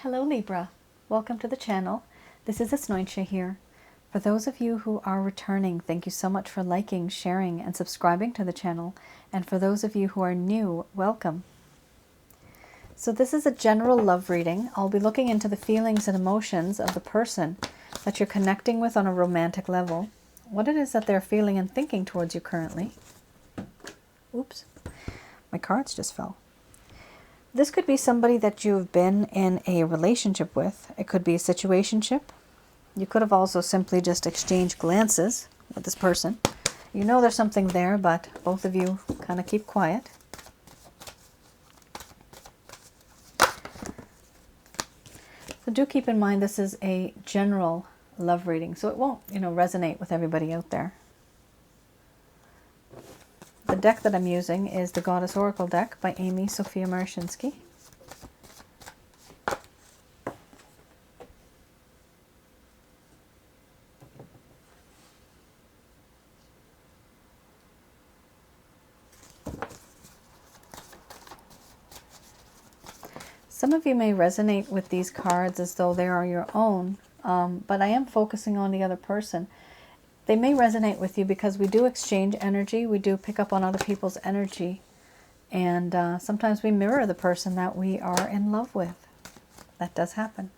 Hello Libra, welcome to the channel. This is Asnointia here. For those of you who are returning, thank you so much for liking, sharing, and subscribing to the channel. And for those of you who are new, welcome. So this is a general love reading. I'll be looking into the feelings and emotions of the person that you're connecting with on a romantic level. What it is that they're feeling and thinking towards you currently. Oops, my cards just fell. This could be somebody that you've been in a relationship with. It could be a situationship. You could have also simply just exchanged glances with this person. You know there's something there, but both of you kind of keep quiet. So do keep in mind this is a general love reading, so it won't, resonate with everybody out there. The deck that I'm using is the Goddess Oracle deck by Amy Sophia Marashinsky. Some of you may resonate with these cards as though they are your own, but I am focusing on the other person. They may resonate with you because we do exchange energy, we do pick up on other people's energy, and sometimes we mirror the person that we are in love with. That does happen.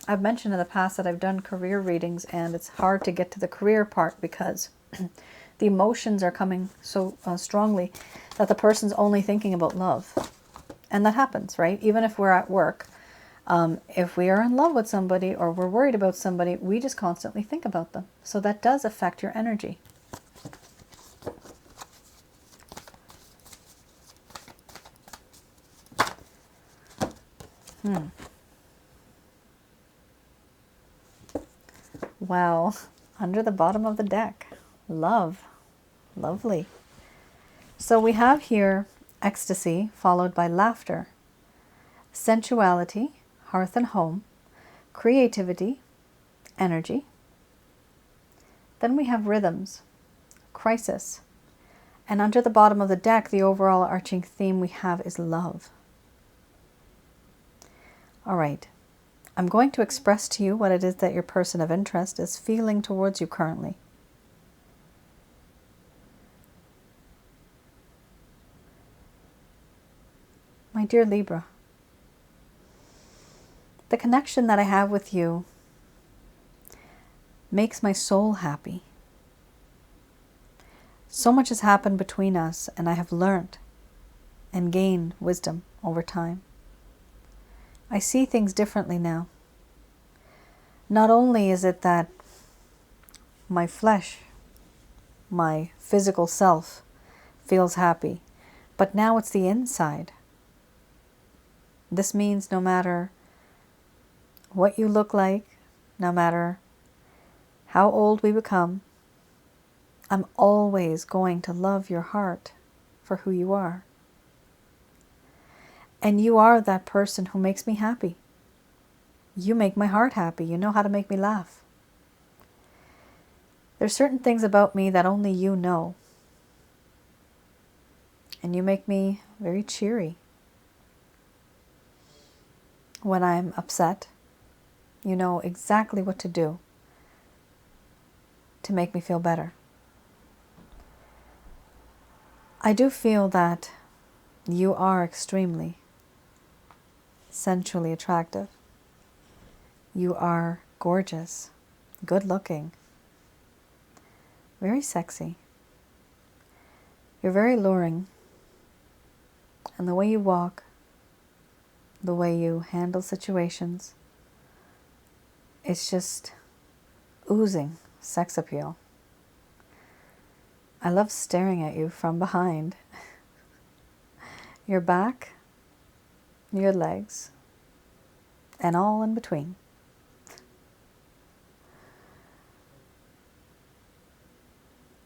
I've mentioned in the past that I've done career readings, and it's hard to get to the career part because the emotions are coming so strongly that the person's only thinking about love. And that happens, right? Even if we're at work, if we are in love with somebody or we're worried about somebody, we just constantly think about them. So that does affect your energy. Wow, under the bottom of the deck, love, lovely. So we have here ecstasy followed by laughter, sensuality, hearth and home, creativity, energy. Then we have rhythms, crisis. And under the bottom of the deck, the overall arching theme we have is love. All right, I'm going to express to you what it is that your person of interest is feeling towards you currently. My dear Libra, the connection that I have with you makes my soul happy. So much has happened between us, and I have learned and gained wisdom over time. I see things differently now. Not only is it that my flesh, my physical self, feels happy, but now it's the inside. This means no matter what you look like, no matter how old we become, I'm always going to love your heart for who you are. And you are that person who makes me happy. You make my heart happy. You know how to make me laugh. There's certain things about me that only you know. And you make me very cheery. When I'm upset, you know exactly what to do to make me feel better. I do feel that you are extremely sensually attractive. You are gorgeous, good looking, very sexy. You're very alluring. And the way you walk, the way you handle situations, it's just oozing sex appeal. I love staring at you from behind. Your back, your legs, and all in between.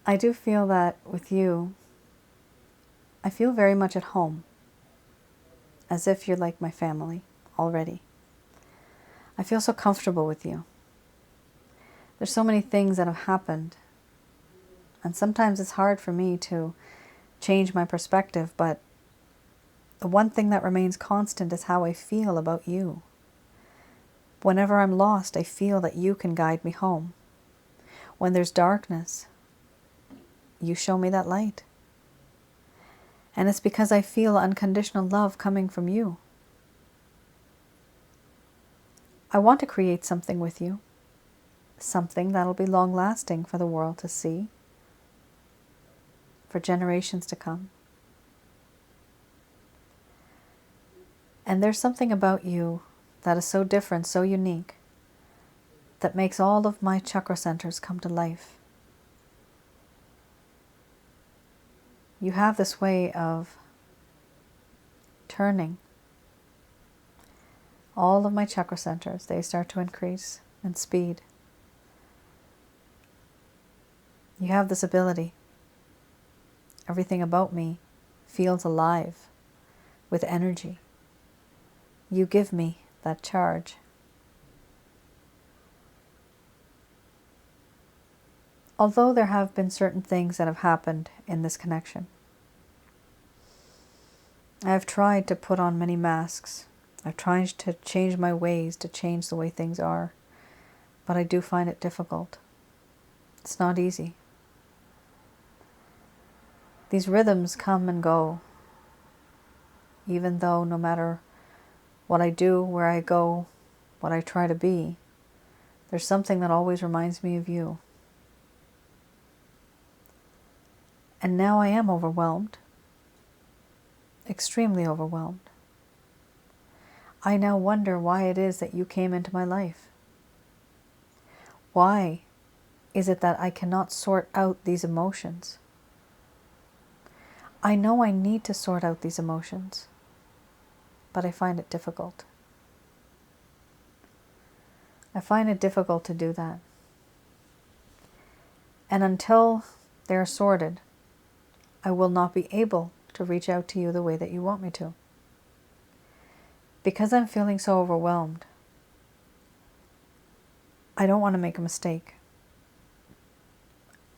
I do feel that with you, I feel very much at home, as if you're like my family already. I feel so comfortable with you. There's so many things that have happened, and sometimes it's hard for me to change my perspective, but The one thing that remains constant is how I feel about you. Whenever I'm lost, I feel that you can guide me home. When there's darkness, you show me that light. And it's because I feel unconditional love coming from you. I want to create something with you, something that'll be long-lasting for the world to see, for generations to come. And there's something about you that is so different, so unique, that makes all of my chakra centers come to life. You have this way of turning all of my chakra centers. They start to increase in speed. You have this ability. Everything about me feels alive with energy. You give me that charge. Although there have been certain things that have happened in this connection, I have tried to put on many masks. I've tried to change my ways, to change the way things are, but I do find it difficult. It's not easy. These rhythms come and go, even though no matter what I do, where I go, what I try to be, there's something that always reminds me of you. And now I am overwhelmed, extremely overwhelmed. I now wonder why it is that you came into my life. Why is it that I cannot sort out these emotions? I know I need to sort out these emotions, but I find it difficult. I find it difficult to do that. And until they're sorted, I will not be able to reach out to you the way that you want me to. Because I'm feeling so overwhelmed, I don't want to make a mistake.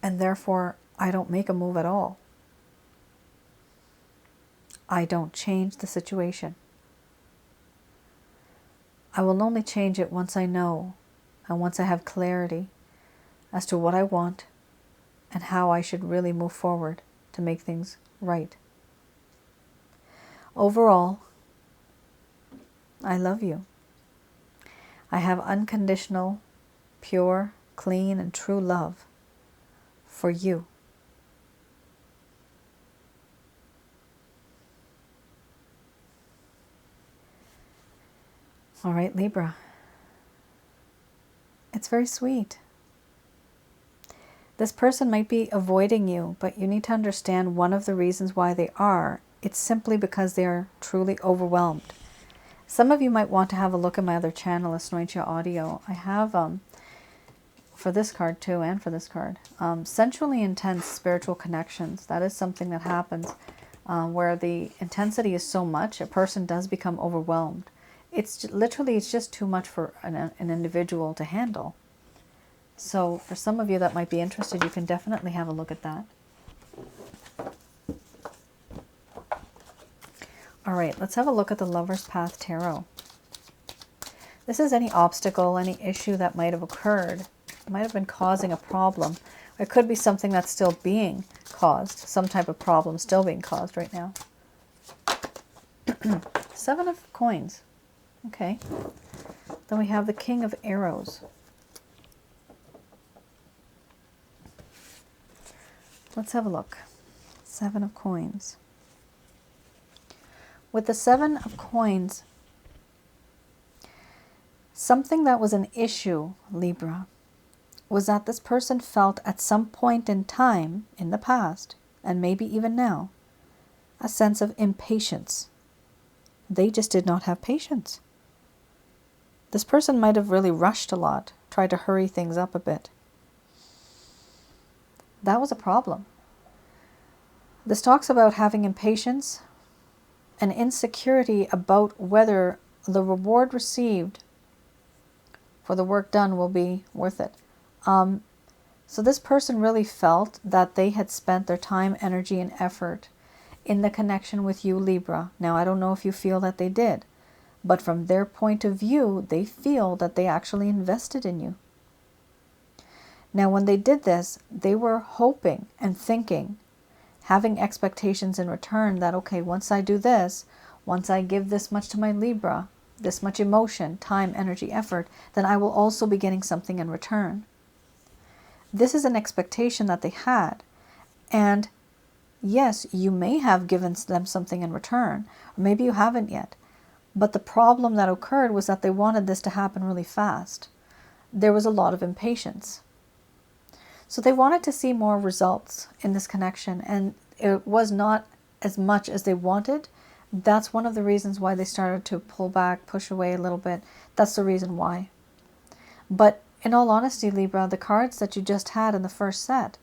And therefore, I don't make a move at all. I don't change the situation. I will only change it once I know and once I have clarity as to what I want and how I should really move forward to make things right. Overall, I love you. I have unconditional, pure, clean, and true love for you. All right, Libra. It's very sweet. This person might be avoiding you, but you need to understand one of the reasons why they are. It's simply because they are truly overwhelmed. Some of you might want to have a look at my other channel, Asnointia Audio. I have, for this card too, and for this card, sensually intense spiritual connections. That is something that happens where the intensity is so much, a person does become overwhelmed. It's literally, it's just too much for an individual to handle. So for some of you that might be interested, you can definitely have a look at that. All right, let's have a look at the Lover's Path Tarot. This is any obstacle, any issue that might have occurred. It might have been causing a problem. It could be something that's still being caused, some type of problem still being caused right now. 7 of Coins. Okay. Then we have the King of Arrows. Let's have a look. 7 of Coins. With the 7 of Coins, something that was an issue, Libra, was that this person felt at some point in time in the past, and maybe even now, a sense of impatience. They just did not have patience. This person might have really rushed a lot, tried to hurry things up a bit. That was a problem. This talks about having impatience and insecurity about whether the reward received for the work done will be worth it. So this person really felt that they had spent their time, energy, and effort in the connection with you, Libra. Now, I don't know if you feel that they did, but from their point of view, they feel that they actually invested in you. Now, when they did this, they were hoping and thinking, having expectations in return that, okay, once I do this, once I give this much to my Libra, this much emotion, time, energy, effort, then I will also be getting something in return. This is an expectation that they had. And yes, you may have given them something in return, or maybe you haven't yet. But the problem that occurred was that they wanted this to happen really fast. There was a lot of impatience. So they wanted to see more results in this connection, and it was not as much as they wanted. That's one of the reasons why they started to pull back, push away a little bit. That's the reason why. But in all honesty, Libra, the cards that you just had in the first set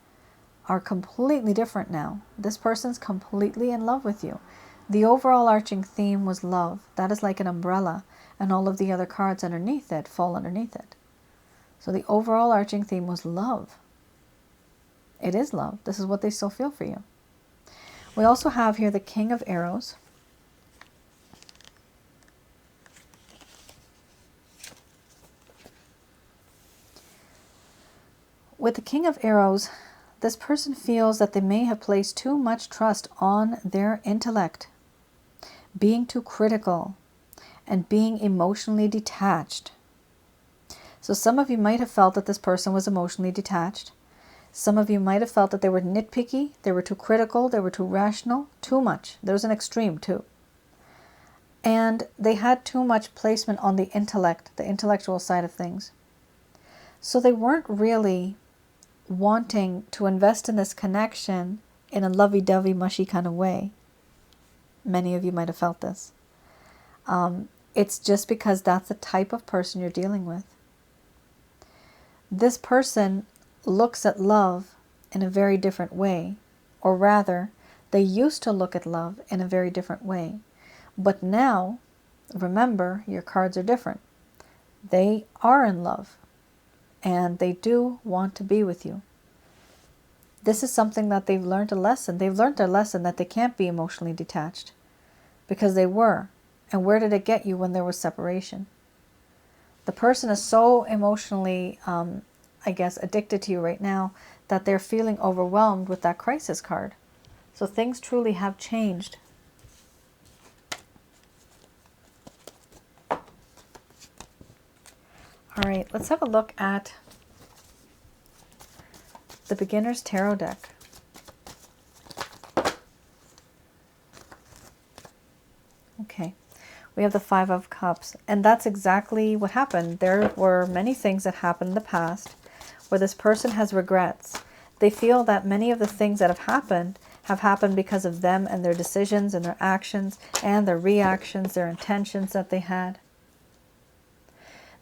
are completely different now. This person's completely in love with you. The overall arching theme was love. That is like an umbrella, and all of the other cards underneath it fall underneath it. So the overall arching theme was love. It is love. This is what they still feel for you. We also have here the King of Arrows. With the King of Arrows, this person feels that they may have placed too much trust on their intellect, being too critical, and being emotionally detached. So some of you might have felt that this person was emotionally detached. Some of you might have felt that they were nitpicky, they were too critical, they were too rational, too much. There's an extreme too. And they had too much placement on the intellect, the intellectual side of things. So they weren't really wanting to invest in this connection in a lovey-dovey, mushy kind of way. Many of you might have felt this. It's just because that's the type of person you're dealing with. This person looks at love in a very different way, or rather, they used to look at love in a very different way. But now, remember, your cards are different. They are in love, and they do want to be with you. This is something that they've learned a lesson. They've learned their lesson that they can't be emotionally detached, because they were. And where did it get you when there was separation? The person is so emotionally, I guess, addicted to you right now that they're feeling overwhelmed with that crisis card. So things truly have changed. All right, let's have a look at the Beginner's Tarot deck. Okay, we have the Five of Cups, and that's exactly what happened. There were many things that happened in the past where this person has regrets. They feel that many of the things that have happened because of them and their decisions and their actions and their reactions, their intentions that they had.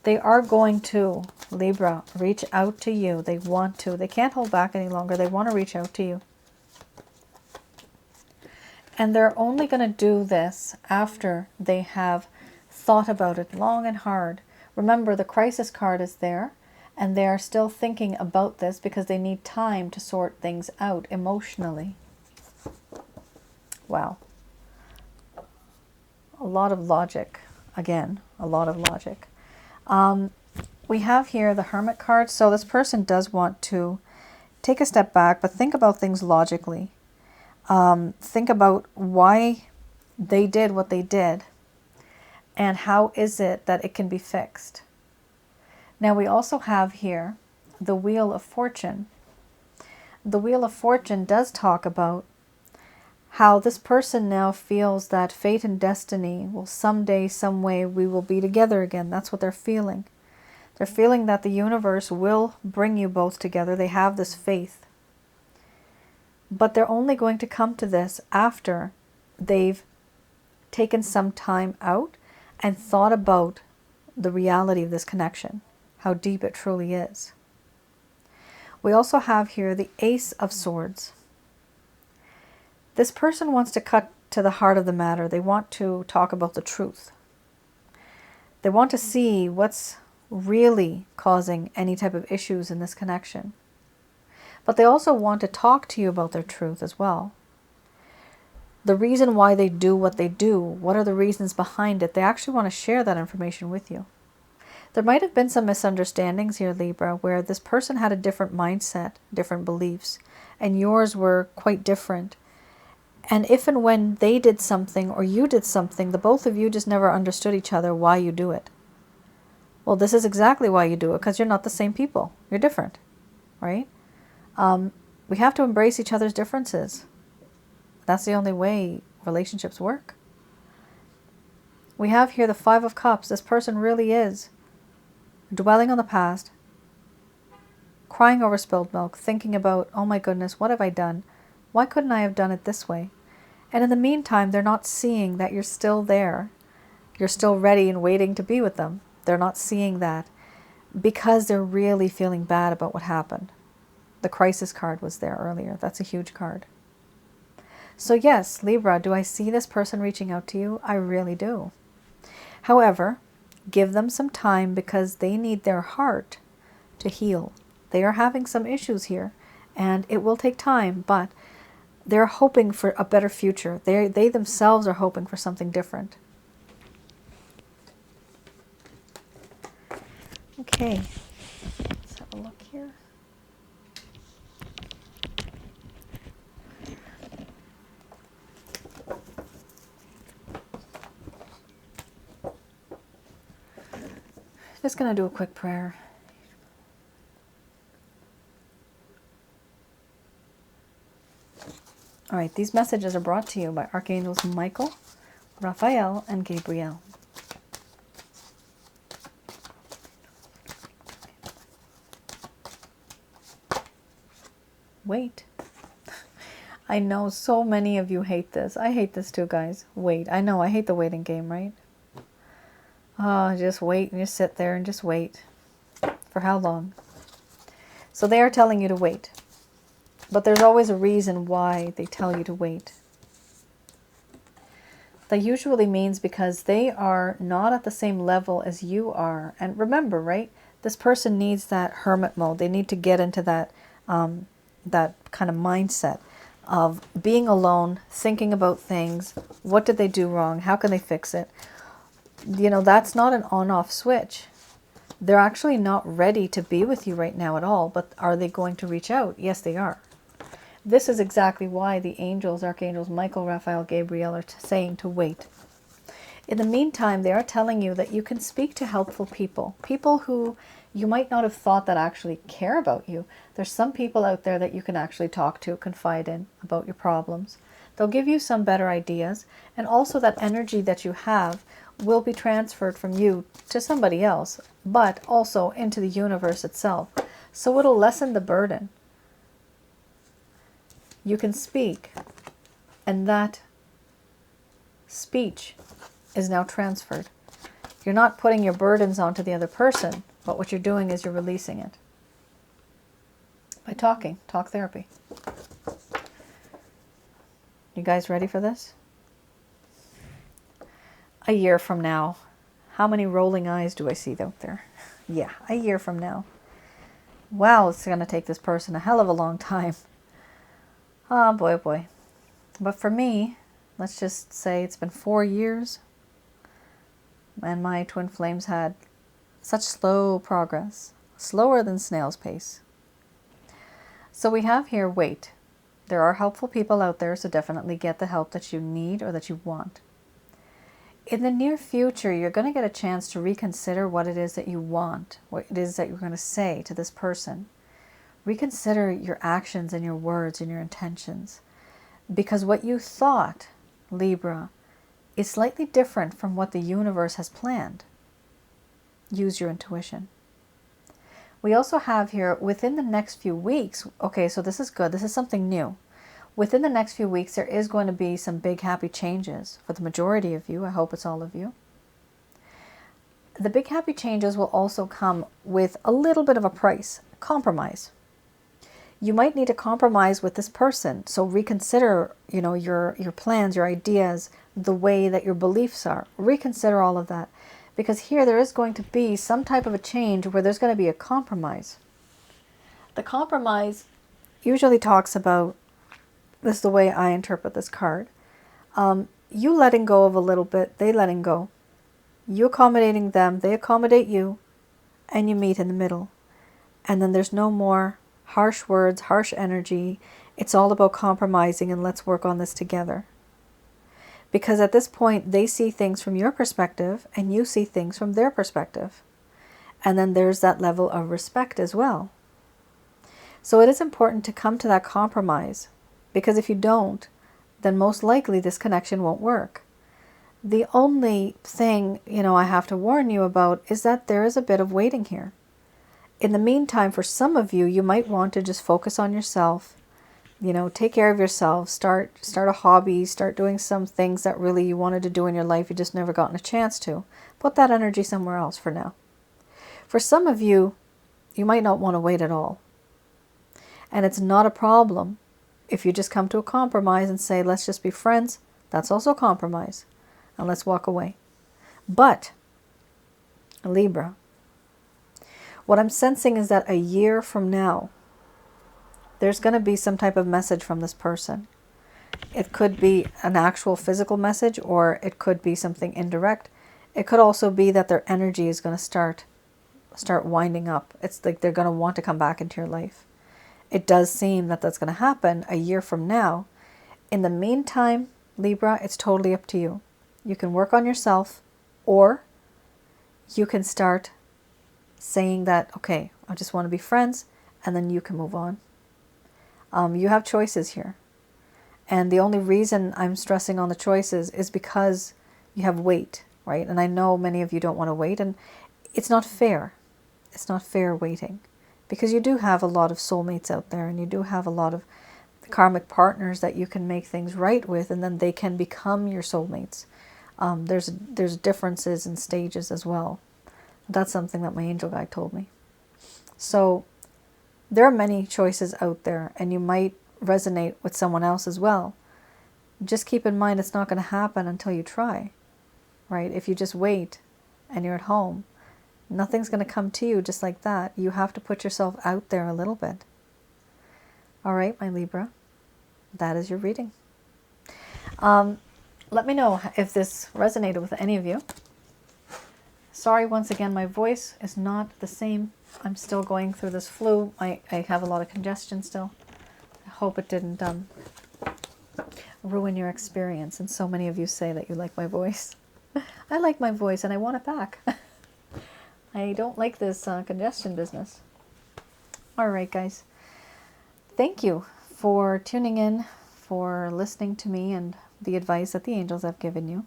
They are going to, Libra, reach out to you. They want to. They can't hold back any longer. They want to reach out to you. And they're only going to do this after they have thought about it long and hard. Remember, the crisis card is there, and they are still thinking about this because they need time to sort things out emotionally. Wow. A lot of logic. Again, a lot of logic. We have here the Hermit card. So this person does want to take a step back, but think about things logically. Think about why they did what they did and how is it that it can be fixed. Now we also have here the Wheel of Fortune. The Wheel of Fortune does talk about how this person now feels that fate and destiny will someday, some way, we will be together again. That's what they're feeling. They're feeling that the universe will bring you both together. They have this faith. But they're only going to come to this after they've taken some time out and thought about the reality of this connection, how deep it truly is. We also have here the Ace of Swords. This person wants to cut to the heart of the matter. They want to talk about the truth. They want to see what's really causing any type of issues in this connection. But they also want to talk to you about their truth as well. the reason why they do what they do, what are the reasons behind it. They actually want to share that information with you. There might have been some misunderstandings here, Libra, where this person had a different mindset, different beliefs, and yours were quite different. And if and when they did something or you did something, the both of you just never understood each other why you do it. Well, this is exactly why you do it, because you're not the same people. You're different, right? We have to embrace each other's differences. That's the only way relationships work. We have here the Five of Cups. This person really is dwelling on the past, crying over spilled milk, thinking about, oh my goodness, what have I done? Why couldn't I have done it this way? And in the meantime, they're not seeing that you're still there. You're still ready and waiting to be with them. They're not seeing that because they're really feeling bad about what happened. The crisis card was there earlier. That's a huge card. So yes, Libra, do I see this person reaching out to you? I really do. However, give them some time because they need their heart to heal. They are having some issues here and it will take time, but they're hoping for a better future. They themselves are hoping for something different. Okay, let's have a look here. Just going to do a quick prayer. All right, these messages are brought to you by Archangels Michael, Raphael, and Gabriel. Wait. I know so many of you hate this. I hate this too, guys. Wait. I know, I hate the waiting game, right? Oh, just wait and just sit there and just wait. For how long? So they are telling you to wait. But there's always a reason why they tell you to wait. That usually means because they are not at the same level as you are. And remember, right? This person needs that hermit mode. They need to get into that that kind of mindset of being alone, thinking about things. What did they do wrong? How can they fix it? You know, that's not an on-off switch. They're actually not ready to be with you right now at all, but are they going to reach out? Yes, they are. This is exactly why the angels, archangels Michael, Raphael, Gabriel are saying to wait. In the meantime, they are telling you that you can speak to helpful people, people who you might not have thought that actually care about you. There's some people out there that you can actually talk to, confide in about your problems. They'll give you some better ideas, and also that energy that you have will be transferred from you to somebody else, but also into the universe itself. So it'll lessen the burden. You can speak, and that speech is now transferred. You're not putting your burdens onto the other person, but what you're doing is you're releasing it. By talking, talk therapy. You guys ready for this? A year from now, how many rolling eyes do I see out there? Yeah, a year from now. Wow, it's going to take this person a hell of a long time. Oh boy, oh boy. But for me, let's just say it's been 4 years. And my twin flames had such slow progress. Slower than snail's pace. So we have here, wait. There are helpful people out there, so definitely get the help that you need or that you want. In the near future, you're going to get a chance to reconsider what it is that you want, what it is that you're going to say to this person. Reconsider your actions and your words and your intentions. Because what you thought, Libra, is slightly different from what the universe has planned. Use your intuition. We also have here, within the next few weeks, okay, so this is good. This is something new. Within the next few weeks, there is going to be some big happy changes for the majority of you. I hope it's all of you. The big happy changes will also come with a little bit of a price, compromise. You might need to compromise with this person. So reconsider, you know, your plans, your ideas, the way that your beliefs are. Reconsider all of that. Because here there is going to be some type of a change where there's going to be a compromise. The compromise usually talks about, this is the way I interpret this card, You letting go of a little bit, they letting go. You accommodating them, they accommodate you, and you meet in the middle. And then there's no more harsh words, harsh energy. It's all about compromising and let's work on this together. Because at this point, they see things from your perspective and you see things from their perspective. And then there's that level of respect as well. So it is important to come to that compromise, because if you don't, then most likely this connection won't work. The only thing, I have to warn you about is that there is a bit of waiting here. In the meantime, for some of you, you might want to just focus on yourself, take care of yourself, start a hobby, start doing some things that really you wanted to do in your life, you just never gotten a chance to. Put that energy somewhere else for now. For some of you, you might not want to wait at all. And it's not a problem if you just come to a compromise and say, let's just be friends. That's also a compromise. And let's walk away. But, Libra, what I'm sensing is that a year from now, there's going to be some type of message from this person. It could be an actual physical message, or it could be something indirect. It could also be that their energy is going to start winding up. It's like they're going to want to come back into your life. It does seem that that's going to happen a year from now. In the meantime, Libra, it's totally up to you. You can work on yourself, or you can start saying that, okay, I just want to be friends, and then you can move on. You have choices here. And the only reason I'm stressing on the choices is because you have weight, right? And I know many of you don't want to wait, and it's not fair. It's not fair waiting, because you do have a lot of soulmates out there, and you do have a lot of karmic partners that you can make things right with, and then they can become your soulmates. There's differences in stages as well. That's something that my angel guide told me. So there are many choices out there, and you might resonate with someone else as well. Just keep in mind, it's not going to happen until you try, right? If you just wait and you're at home, nothing's going to come to you just like that. You have to put yourself out there a little bit. All right, my Libra, that is your reading. Let me know if this resonated with any of you. Sorry, once again, my voice is not the same. I'm still going through this flu. I have a lot of congestion still. I hope it didn't ruin your experience. And so many of you say that you like my voice. I like my voice and I want it back. I don't like this congestion business. All right, guys. Thank you for tuning in, for listening to me and the advice that the angels have given you.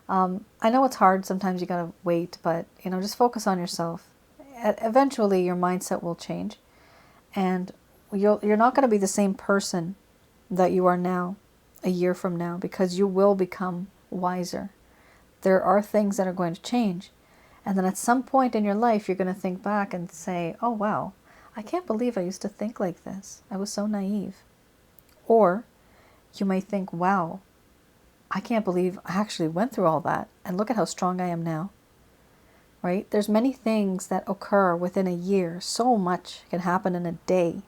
I know it's hard. Sometimes you gotta wait, but just focus on yourself. Eventually, your mindset will change, and you're not going to be the same person that you are now a year from now, because you will become wiser. There are things that are going to change, and then at some point in your life, you're going to think back and say, "Oh wow, I can't believe I used to think like this. I was so naive." Or you may think, "Wow, I can't believe I actually went through all that, and look at how strong I am now." Right? There's many things that occur within a year. So much can happen in a day.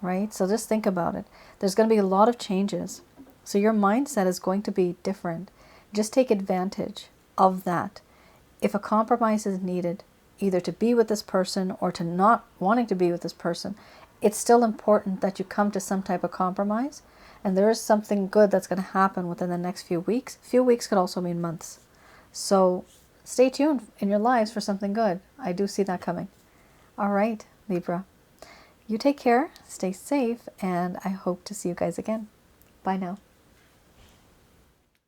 Right? So just think about it. There's going to be a lot of changes. So your mindset is going to be different. Just take advantage of that. If a compromise is needed, either to be with this person or to not wanting to be with this person, it's still important that you come to some type of compromise. And there is something good that's going to happen within the next few weeks. Few weeks could also mean months. So stay tuned in your lives for something good. I do see that coming. All right, Libra. You take care, stay safe, and I hope to see you guys again. Bye now.